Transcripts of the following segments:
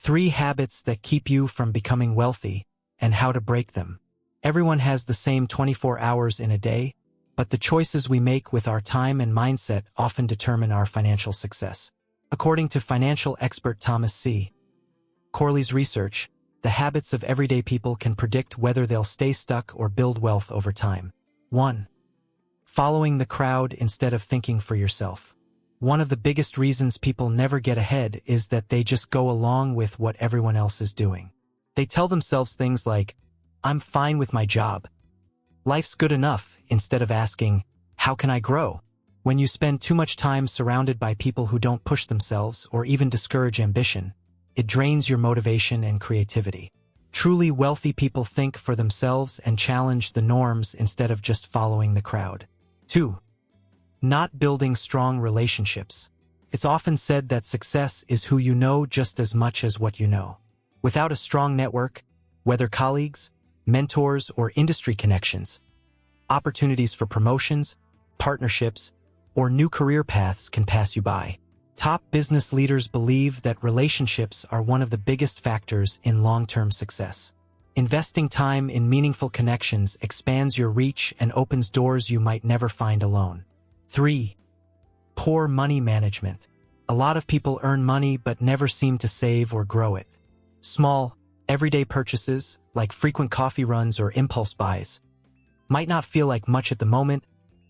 3 habits that keep you from becoming wealthy, and how to break them. Everyone has the same 24 hours in a day, but the choices we make with our time and mindset often determine our financial success. According to financial expert Thomas C. Corley's research, the habits of everyday people can predict whether they'll stay stuck or build wealth over time. 1. Following the crowd instead of thinking for yourself. One of the biggest reasons people never get ahead is that they just go along with what everyone else is doing. They tell themselves things like, "I'm fine with my job. Life's good enough," instead of asking, "How can I grow?" When you spend too much time surrounded by people who don't push themselves or even discourage ambition, it drains your motivation and creativity. Truly wealthy people think for themselves and challenge the norms instead of just following the crowd. 2. Not building strong relationships. It's often said that success is who you know just as much as what you know. Without a strong network, whether colleagues, mentors, or industry connections, opportunities for promotions, partnerships, or new career paths can pass you by. Top business leaders believe that relationships are one of the biggest factors in long-term success. Investing time in meaningful connections expands your reach and opens doors you might never find alone. 3. Poor money management. A lot of people earn money but never seem to save or grow it. Small, everyday purchases, like frequent coffee runs or impulse buys, might not feel like much at the moment,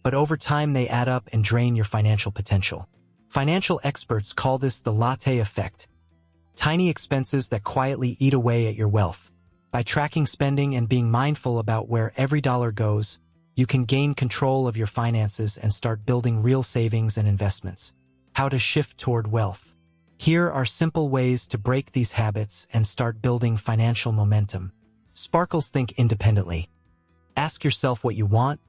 but over time they add up and drain your financial potential. Financial experts call this the Latte Effect. Tiny expenses that quietly eat away at your wealth. By tracking spending and being mindful about where every dollar goes, you can gain control of your finances and start building real savings and investments. How to shift toward wealth. Here are simple ways to break these habits and start building financial momentum. Sparkles think independently. Ask yourself what you want,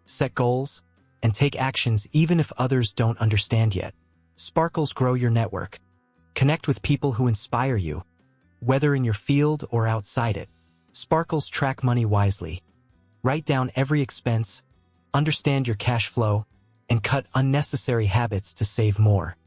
set goals, and take actions even if others don't understand yet. Sparkles grow your network. Connect with people who inspire you, whether in your field or outside it. Sparkles track money wisely. Write down every expense, understand your cash flow, and cut unnecessary habits to save more.